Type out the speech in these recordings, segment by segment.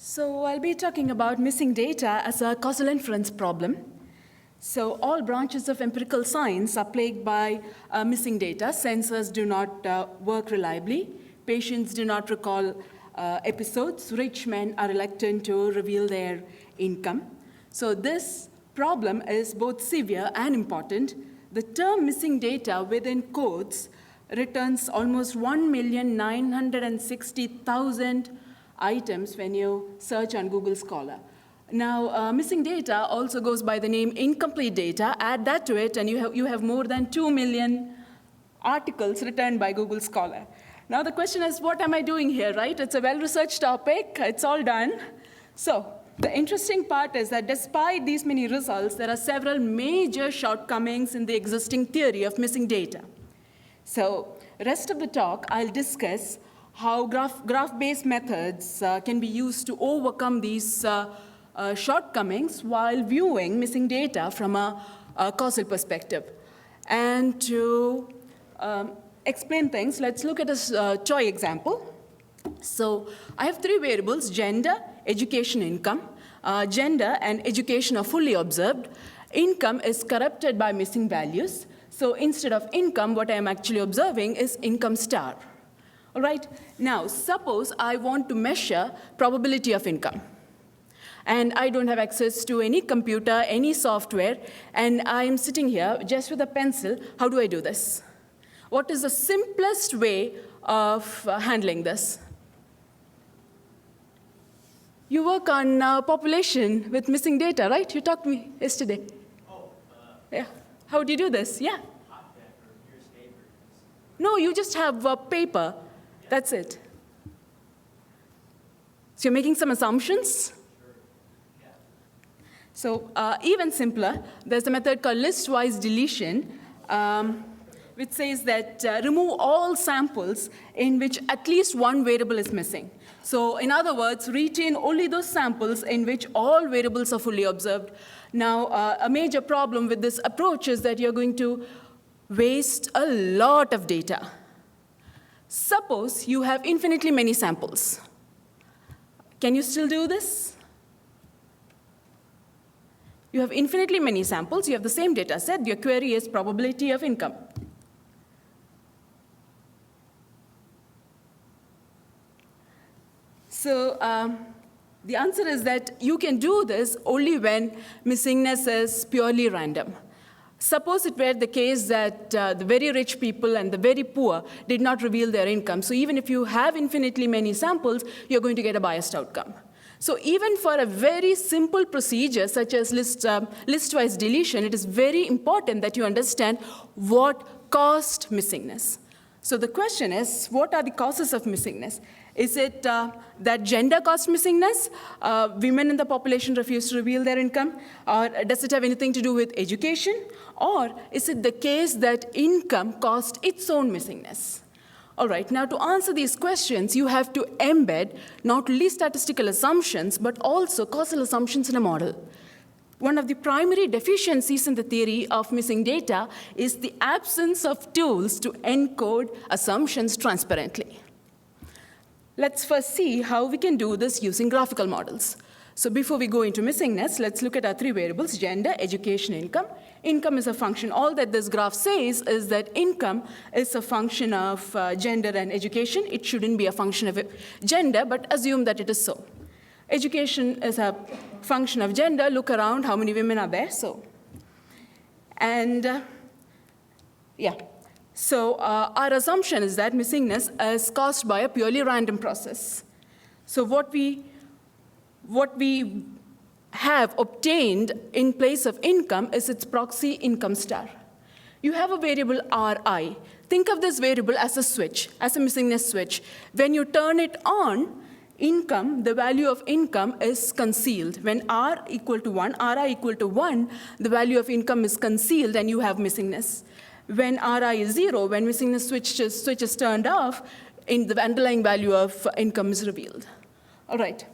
So I'll be talking about missing data as a causal inference problem. So all branches of empirical science are plagued by missing data. Sensors do not work reliably. Patients do not recall episodes. Rich men are reluctant to reveal their income. So this problem is both severe and important. The term missing data within quotes returns almost 1,960,000 items when you search on Google Scholar. Now, missing data also goes by the name incomplete data. Add that to it, and you have more than 2 million articles written by Google Scholar. Now, the question is, what am I doing here, right? It's a well-researched topic. It's all done. So the interesting part is that despite these many results, there are several major shortcomings in the existing theory of missing data. So rest of the talk, I'll discuss how graph-based methods can be used to overcome these shortcomings while viewing missing data from a causal perspective. And to explain things, let's look at a toy example. So I have three variables: gender, education, income. Gender and education are fully observed. Income is corrupted by missing values. So instead of income, what I am actually observing is income star. All right, now suppose I want to measure probability of income. And I don't have access to any computer, any software, and I am sitting here just with a pencil. How do I do this? What is the simplest way of handling this? You work on population with missing data, right? You talked to me yesterday. Yeah. How do you do this? Yeah. No, you just have paper. That's it. So you're making some assumptions? So even simpler, there's a method called Listwise deletion, which says that remove all samples in which at least one variable is missing. So in other words, retain only those samples in which all variables are fully observed. Now, a major problem with this approach is that you're going to waste a lot of data. Suppose you have infinitely many samples. Can you still do this? You have infinitely many samples. You have the same data set. Your query is probability of income. So the answer is that you can do this only when missingness is purely random. Suppose it were the case that the very rich people and the very poor did not reveal their income. So even if you have infinitely many samples, you're going to get a biased outcome. So even for a very simple procedure such as listwise deletion, it is very important that you understand what caused missingness. So the question is, what are the causes of missingness? Is it that gender caused missingness? Women in the population refuse to reveal their income? Or does it have anything to do with education? Or is it the case that income caused its own missingness? All right, now to answer these questions, you have to embed not only statistical assumptions, but also causal assumptions in a model. One of the primary deficiencies in the theory of missing data is the absence of tools to encode assumptions transparently. Let's first see how we can do this using graphical models. So before we go into missingness, let's look at our three variables: gender, education, income. Income is a function. All that this graph says is that income is a function of gender and education. It shouldn't be a function of gender, but assume that it is so. Education is a function of gender. Look around, how many women are there? So, and yeah. So our assumption is that missingness is caused by a purely random process. So what we have obtained in place of income is its proxy income star. You have a variable Ri. Think of this variable as a switch, as a missingness switch. When you turn it on, income, the value of income is concealed. When R equal to 1, Ri equal to 1, the value of income is concealed and you have missingness. When Ri is 0, when missingness switch is turned off, the underlying value of income is revealed. All right.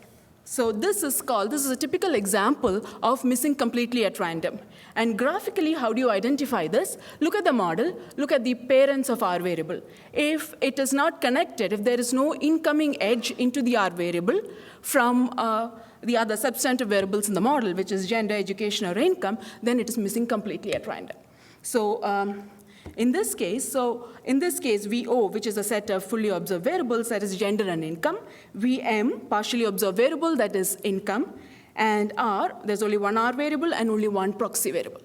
So this is a typical example of missing completely at random. And graphically, how do you identify this? Look at the model, look at the parents of R variable. If it is not connected, if there is no incoming edge into the R variable from the other substantive variables in the model, which is gender, education, or income, then it is missing completely at random. So in this case, VO, which is a set of fully observed variables, that is gender and income, VM, partially observed variable, that is income, and R, there's only one R variable and only one proxy variable.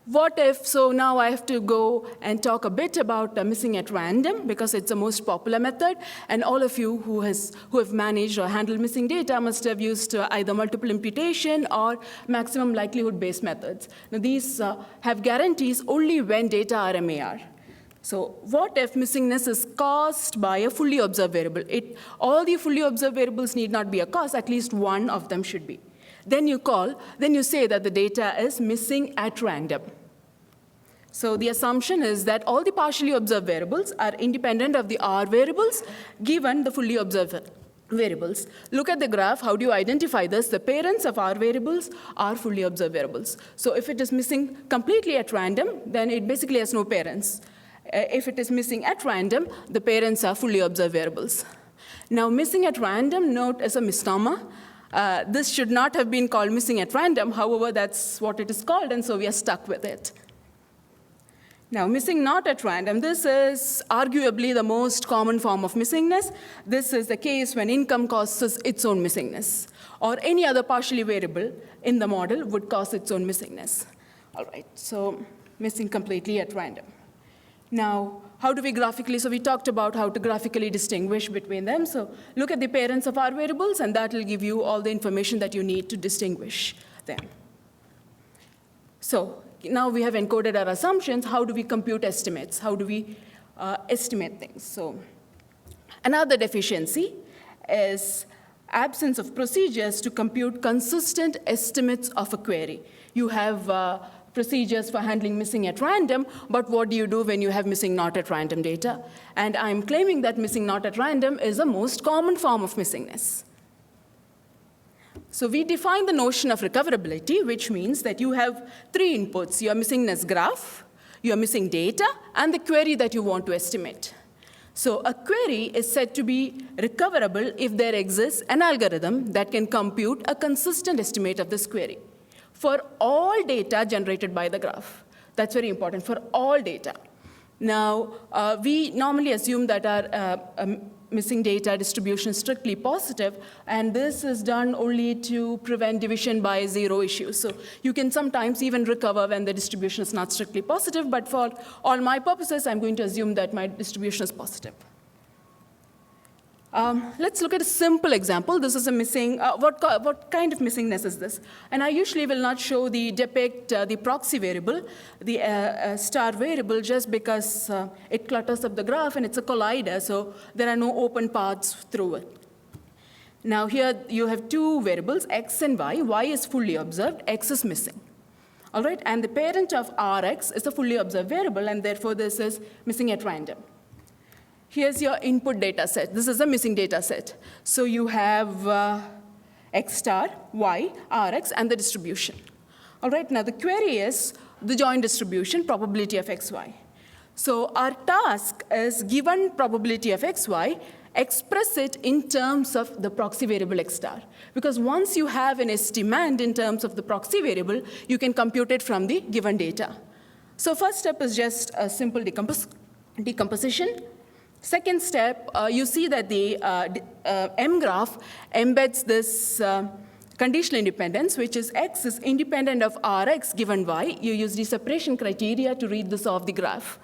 What if, so now I have to go and talk a bit about missing at random, because it's the most popular method, and all of you who have managed or handled missing data must have used either multiple imputation or maximum likelihood-based methods. Now these have guarantees only when data are MAR. So what if missingness is caused by a fully observed variable? All the fully observed variables need not be a cause, at least one of them should be. Then you say that the data is missing at random. So the assumption is that all the partially observed variables are independent of the R variables given the fully observed variables. Look at the graph. How do you identify this? The parents of R variables are fully observed variables. So if it is missing completely at random, then it basically has no parents. If it is missing at random, the parents are fully observed variables. Now, missing at random, note, is a misnomer. This should not have been called missing at random. However, that's what it is called, and so we are stuck with it. Now, missing not at random, this is arguably the most common form of missingness. This is the case when income causes its own missingness, or any other partially variable in the model would cause its own missingness. All right, so missing completely at random. Now, how do we graphically, so we talked about how to graphically distinguish between them. So look at the parents of R variables, and that will give you all the information that you need to distinguish them. So now we have encoded our assumptions. How do we compute estimates? How do we estimate things? So another deficiency is absence of procedures to compute consistent estimates of a query. You have procedures for handling missing at random, but what do you do when you have missing not at random data? And I'm claiming that missing not at random is the most common form of missingness. So we define the notion of recoverability, which means that you have three inputs. Your missingness graph, your missing data, and the query that you want to estimate. So a query is said to be recoverable if there exists an algorithm that can compute a consistent estimate of this query for all data generated by the graph. That's very important, for all data. Now, we normally assume that our missing data distribution is strictly positive, and this is done only to prevent division by zero issues. So you can sometimes even recover when the distribution is not strictly positive, but for all my purposes, I'm going to assume that my distribution is positive. Let's look at a simple example. This is a missing, what kind of missingness is this? And I usually will not show depict the proxy variable, the star variable, just because it clutters up the graph and it's a collider, so there are no open paths through it. Now here you have two variables, x and y. Y is fully observed, x is missing. All right, and the parent of Rx is a fully observed variable, and therefore this is missing at random. Here's your input data set. This is a missing data set. So you have x star, y, Rx, and the distribution. All right, now the query is the joint distribution, probability of xy. So our task is, given probability of xy, express it in terms of the proxy variable x star. Because once you have an estimand in terms of the proxy variable, you can compute it from the given data. So first step is just a simple decomposition. Second step, you see that the M-graph embeds this conditional independence, which is x is independent of Rx given y. You use the separation criteria to read this off the graph.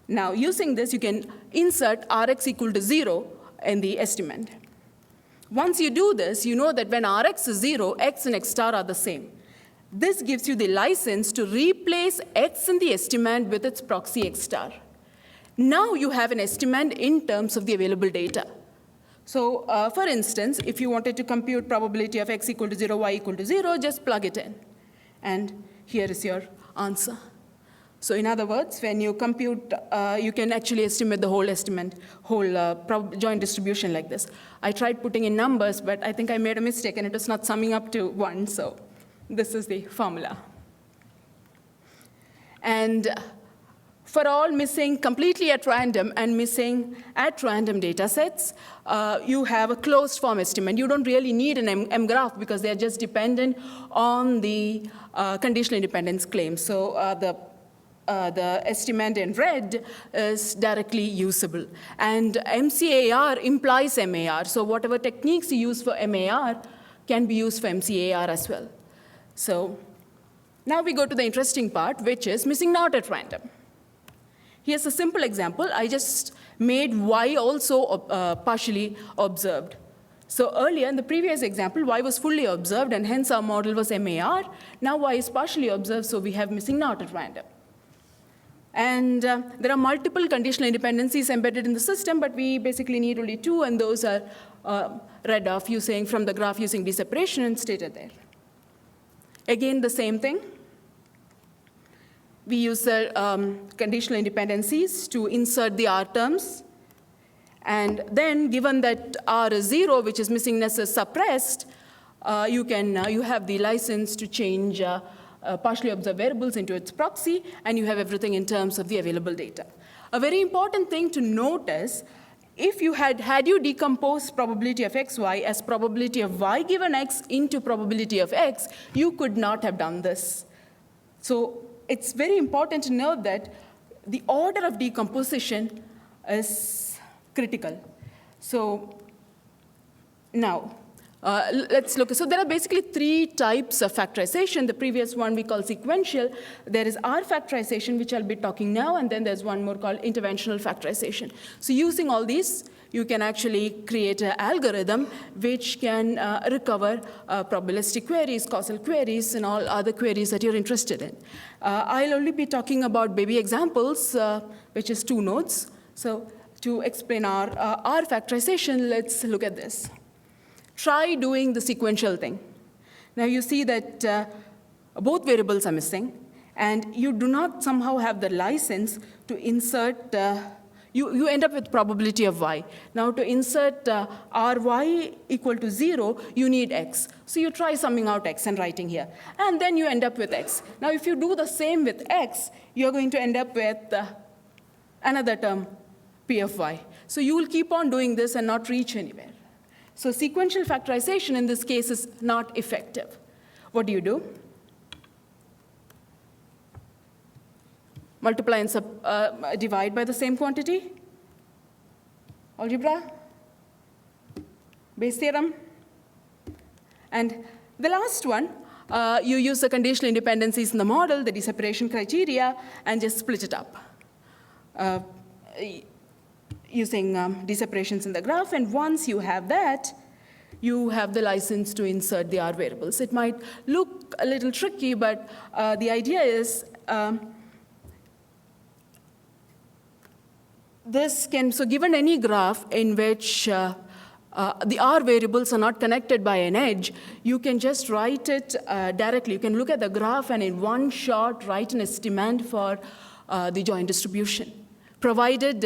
Now, using this, you can insert Rx equal to 0 in the estimand. Once you do this, you know that when Rx is 0, x and x star are the same. This gives you the license to replace x in the estimand with its proxy x star. Now you have an estimand in terms of the available data. So for instance, if you wanted to compute probability of x equal to 0, y equal to 0, just plug it in. And here is your answer. So in other words, when you compute, you can actually estimate the whole joint distribution like this. I tried putting in numbers, but I think I made a mistake, and it was not summing up to 1. So this is the formula. And for all missing completely at random and missing at random data sets, you have a closed form estimate. You don't really need an M-graph because they're just dependent on the conditional independence claim. So the estimate in red is directly usable. And MCAR implies MAR. So whatever techniques you use for MAR can be used for MCAR as well. So now we go to the interesting part, which is missing not at random. Here's a simple example. I just made Y also partially observed. So earlier, in the previous example, Y was fully observed, and hence our model was MAR. Now Y is partially observed, so we have missing not at random. And there are multiple conditional independencies embedded in the system, but we basically need only 2, and those are read off from the graph using deseparation and stated there. Again, the same thing. We use the conditional independencies to insert the R terms. And then, given that R is 0, which is missingness is suppressed, you have the license to change partially observed variables into its proxy, and you have everything in terms of the available data. A very important thing to note is, if you had you decomposed probability of xy as probability of y given x into probability of x, you could not have done this. So it's very important to note that the order of decomposition is critical. So now, let's look. So there are basically 3 types of factorization. The previous one we call sequential. There is R factorization, which I'll be talking now, and then there's one more called interventional factorization. So using all these, you can actually create an algorithm which can recover probabilistic queries, causal queries, and all other queries that you're interested in. I'll only be talking about baby examples, which is 2 nodes. So to explain our R factorization, let's look at this. Try doing the sequential thing. Now you see that both variables are missing, and you do not somehow have the license to insert, you end up with probability of y. Now to insert ry equal to 0, you need x. So you try summing out x and writing here, and then you end up with x. Now if you do the same with x, you're going to end up with another term, p of y. So you will keep on doing this and not reach anywhere. So sequential factorization in this case is not effective. What do? Multiply and divide by the same quantity? Algebra? Bayes theorem? And the last one, you use the conditional independencies in the model, the deseparation criteria, and just split it up. Using deseparations in the graph, and once you have that, you have the license to insert the R variables. It might look a little tricky, but the idea is given any graph in which the R variables are not connected by an edge, you can just write it directly. You can look at the graph and in one shot write an estimand for the joint distribution, provided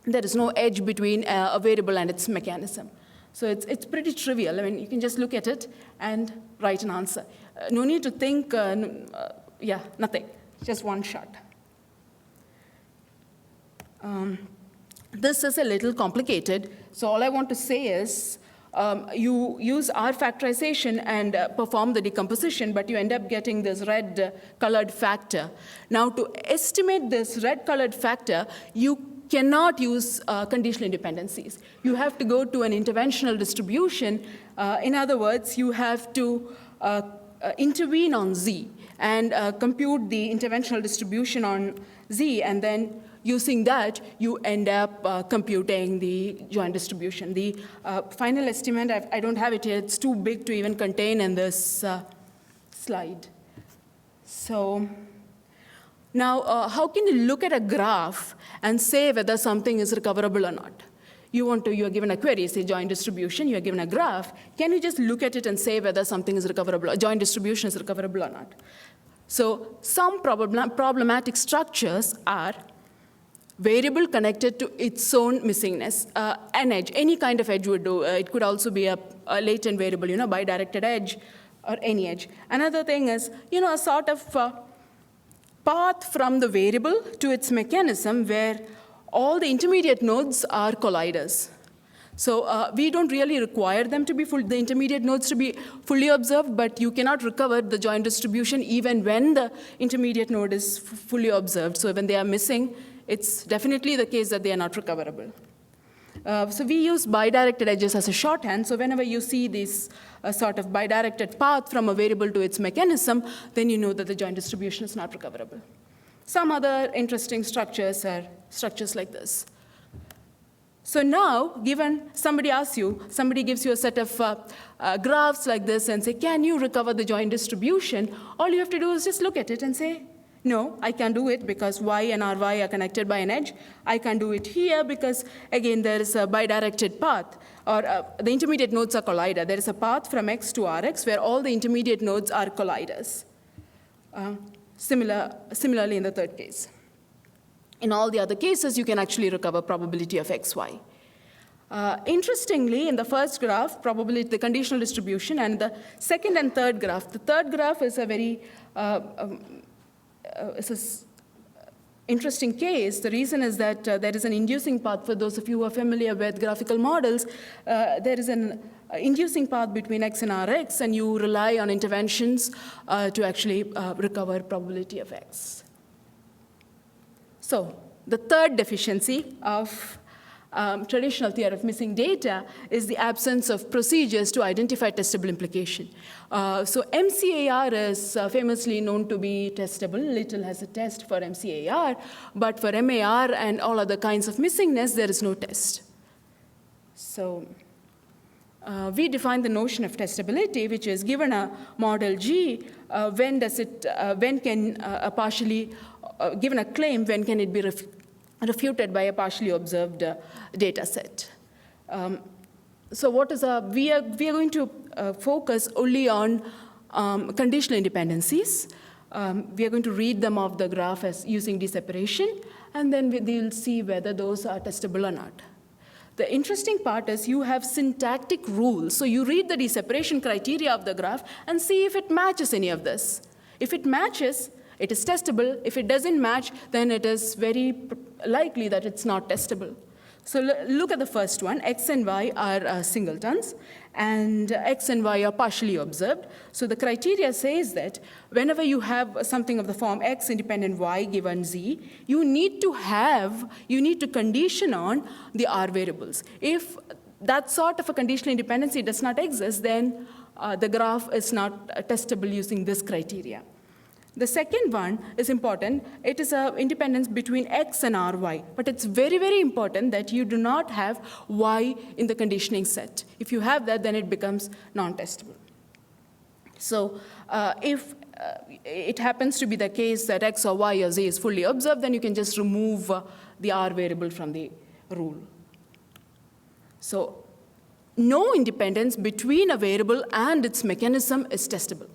there is no edge between a variable and its mechanism. So it's pretty trivial. I mean, you can just look at it and write an answer. No need to think, nothing, just one shot. This is a little complicated. So all I want to say is you use R factorization and perform the decomposition, but you end up getting this red-colored factor. Now, to estimate this red-colored factor, you cannot use conditional independencies. You have to go to an interventional distribution. In other words, you have to intervene on Z and compute the interventional distribution on Z, and then using that, you end up computing the joint distribution. The final estimate, I don't have it here. It's too big to even contain in this slide. So now, how can you look at a graph and say whether something is recoverable or not? You are given a query, say joint distribution, you are given a graph. Can you just look at it and say whether something is recoverable, a joint distribution is recoverable or not? So some problematic structures are variable connected to its own missingness. An edge, any kind of edge would do. It could also be a latent variable, bidirected edge or any edge. Another thing is, a sort of path from the variable to its mechanism where all the intermediate nodes are colliders. So we don't really require them to be the intermediate nodes to be fully observed, but you cannot recover the joint distribution even when the intermediate node is fully observed. So when they are missing, it's definitely the case that they are not recoverable. So we use bidirected edges as a shorthand. So whenever you see this sort of bidirected path from a variable to its mechanism, then you know that the joint distribution is not recoverable. Some other interesting structures are structures like this. So now, given somebody gives you a set of graphs like this and say, can you recover the joint distribution? All you have to do is just look at it and say, no, I can't do it because y and ry are connected by an edge. I can't do it here because, again, there is a bidirected path, or the intermediate nodes are collider. There is a path from x to rx where all the intermediate nodes are colliders. Similarly in the third case. In all the other cases, you can actually recover probability of xy. Interestingly, in the first graph, probability, the conditional distribution, and the second and third graph, the third graph is a very interesting case. The reason is that there is an inducing path. For those of you who are familiar with graphical models, there is an inducing path between x and rx, and you rely on interventions to actually recover probability of x. So the third deficiency of traditional theory of missing data is the absence of procedures to identify testable implication. So MCAR is famously known to be testable. Little has a test for MCAR, but for MAR and all other kinds of missingness, there is no test. So we define the notion of testability, which is given a model G, given a claim, when can it be refuted by a partially observed data set. So what is we are going to focus only on conditional independencies. We are going to read them off the graph as using deseparation, and then we'll see whether those are testable or not. The interesting part is you have syntactic rules. So you read the deseparation criteria of the graph and see if it matches any of this. If it matches, it is testable. If it doesn't match, then it is very likely that it's not testable. So look at the first one. X and y are singletons, and x and y are partially observed. So the criteria says that whenever you have something of the form x independent y given z, you need to condition on the R variables. If that sort of a conditional independency does not exist, then the graph is not testable using this criteria. The second one is important. It is an independence between x and ry. But it's very, very important that you do not have y in the conditioning set. If you have that, then it becomes non-testable. So if it happens to be the case that x or y or z is fully observed, then you can just remove the R variable from the rule. So no independence between a variable and its mechanism is testable.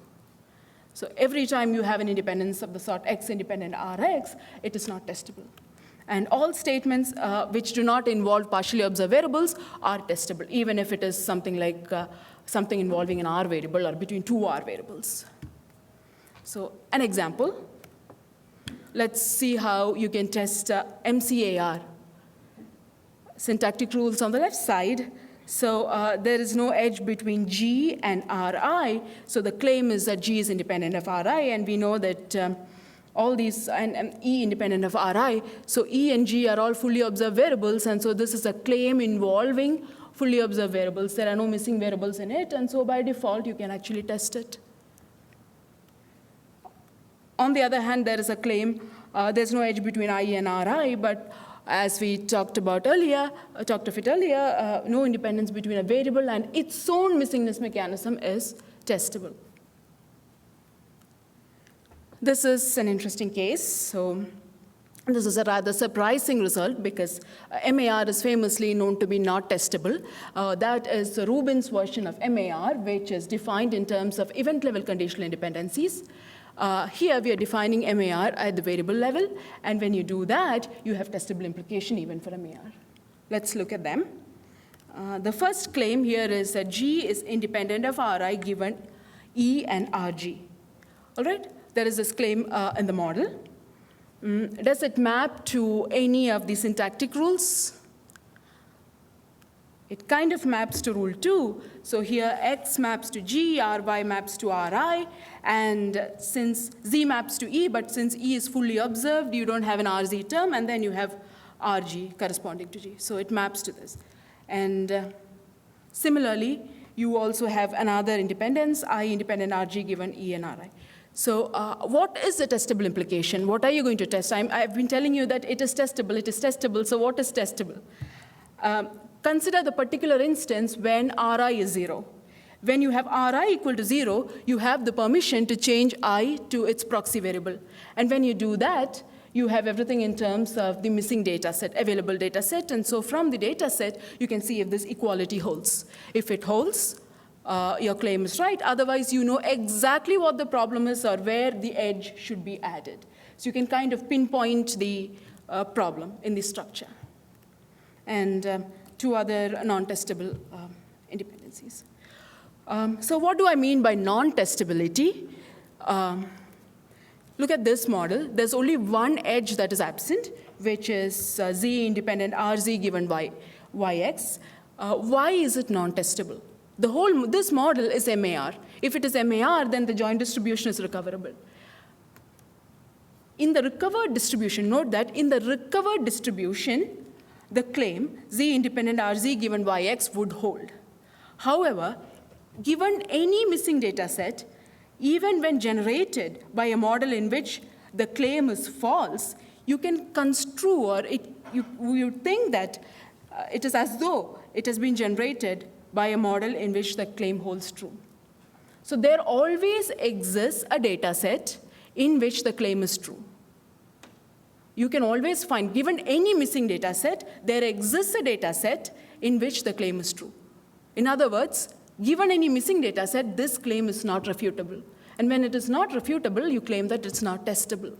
So every time you have an independence of the sort x independent Rx, it is not testable. And all statements which do not involve partially observed variables are testable, even if it is something like something involving an R variable or between two R variables. So an example. Let's see how you can test MCAR. Syntactic rules on the left side. So there is no edge between G and Ri. So the claim is that G is independent of Ri, and we know that all these, and E independent of Ri. So E and G are all fully observed variables, and so this is a claim involving fully observed variables. There are no missing variables in it, and so by default, you can actually test it. On the other hand, there is a claim, there's no edge between I and Ri, but as we talked of it earlier, no independence between a variable and its own missingness mechanism is testable. This is an interesting case. So this is a rather surprising result because MAR is famously known to be not testable. That is Rubin's version of MAR, which is defined in terms of event-level conditional independencies. Here we are defining MAR at the variable level, and when you do that, you have testable implication even for MAR. Let's look at them. The first claim here is that G is independent of Ri given E and Rg. All right? There is this claim in the model. Does it map to any of the syntactic rules? It kind of maps to rule 2. So here X maps to G, Ry maps to Ri, and since Z maps to E, but since E is fully observed, you don't have an Rz term, and then you have Rg corresponding to G. So it maps to this. And similarly, you also have another independence, I independent Rg given E and Ri. So what is the testable implication? What are you going to test? I've been telling you that it is testable, it is testable. So what is testable? Consider the particular instance when Ri is 0. When you have Ri equal to 0, you have the permission to change I to its proxy variable. And when you do that, you have everything in terms of the missing data set, available data set. And so from the data set, you can see if this equality holds. If it holds, your claim is right. Otherwise, you know exactly what the problem is or where the edge should be added. So you can kind of pinpoint the problem in the structure. And 2 other non-testable independencies. So what do I mean by non-testability? Look at this model. There's only one edge that is absent, which is Z independent Rz given Yx. Why is it non-testable? This model is MAR. If it is MAR, then the joint distribution is recoverable. In the recovered distribution, note that in the recovered distribution, the claim Z independent Rz given Yx would hold. However, given any missing data set, even when generated by a model in which the claim is false, you can construe or you think that it is as though it has been generated by a model in which the claim holds true. So there always exists a data set in which the claim is true. You can always find, given any missing data set, there exists a data set in which the claim is true. In other words, given any missing data set, this claim is not refutable. And when it is not refutable, you claim that it's not testable.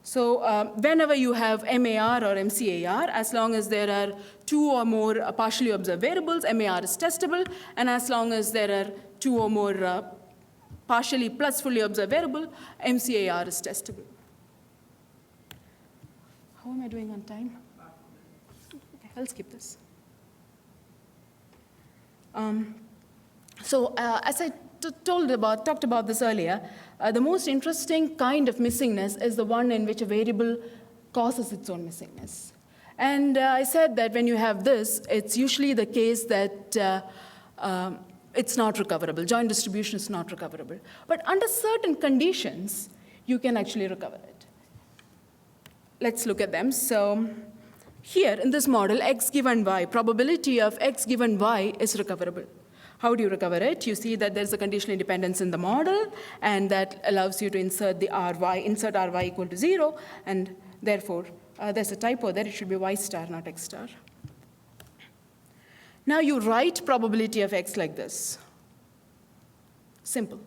So whenever you have MAR or MCAR, as long as there are 2 or more partially observed variables, MAR is testable. And as long as there are 2 or more partially plus fully observed variable, MCAR is testable. How am I doing on time? Okay, I'll skip this. As I talked about this earlier, the most interesting kind of missingness is the one in which a variable causes its own missingness. And I said that when you have this, it's usually the case that it's not recoverable. Joint distribution is not recoverable. But under certain conditions, you can actually recover it. Let's look at them. So here in this model, x given y, probability of x given y is recoverable. How do you recover it? You see that there's a conditional independence in the model, and that allows you to insert the insert ry equal to 0, and therefore, there's a typo there. It should be y star, not x star. Now you write probability of x like this. Simple.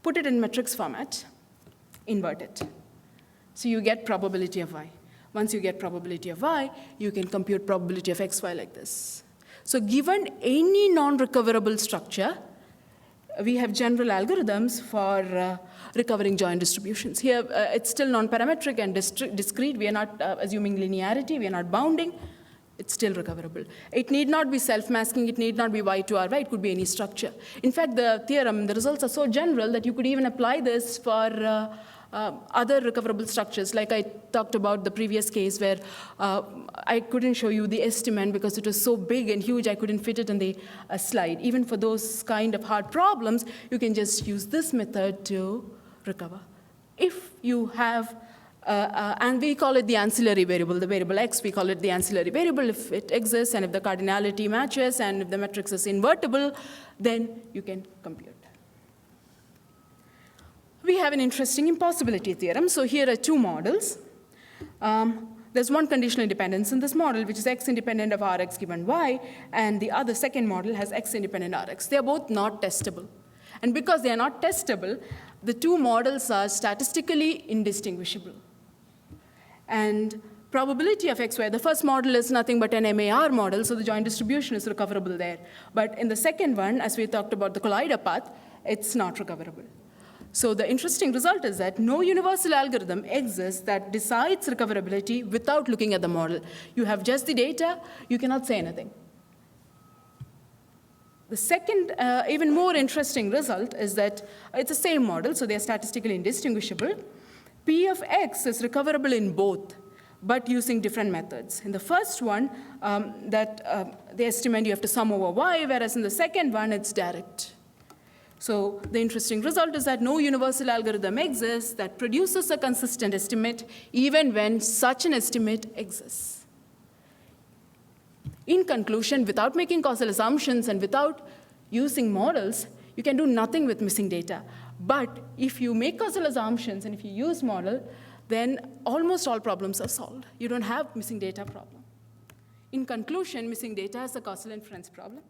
Put it in matrix format, invert it. So you get probability of y. Once you get probability of y, you can compute probability of xy like this. So given any non-recoverable structure, we have general algorithms for recovering joint distributions. Here, it's still non-parametric and discrete. We are not assuming linearity. We are not bounding. It's still recoverable. It need not be self-masking. It need not be y to ry. It could be any structure. In fact, the theorem, the results are so general that you could even apply this for other recoverable structures. Like I talked about the previous case where I couldn't show you the estimand because it was so big and huge, I couldn't fit it in the slide. Even for those kind of hard problems, you can just use this method to recover. If you have and we call it the ancillary variable, the variable x, we call it the ancillary variable. If it exists and if the cardinality matches and if the matrix is invertible, then you can compute. We have an interesting impossibility theorem. So here are 2 models. There's one conditional independence in this model, which is x independent of Rx given y, and the other second model has x independent Rx. They're both not testable. And because they are not testable, the two models are statistically indistinguishable. And probability of xy, the first model is nothing but an MAR model, so the joint distribution is recoverable there. But in the second one, as we talked about the collider path, it's not recoverable. So the interesting result is that no universal algorithm exists that decides recoverability without looking at the model. You have just the data, you cannot say anything. The second, even more interesting result is that it's the same model, so they're statistically indistinguishable. P of x is recoverable in both, but using different methods. In the first one, the estimate you have to sum over y, whereas in the second one, it's direct. So the interesting result is that no universal algorithm exists that produces a consistent estimate, even when such an estimate exists. In conclusion, without making causal assumptions and without using models, you can do nothing with missing data. But if you make causal assumptions and if you use model, then almost all problems are solved. You don't have missing data problem. In conclusion, missing data is a causal inference problem.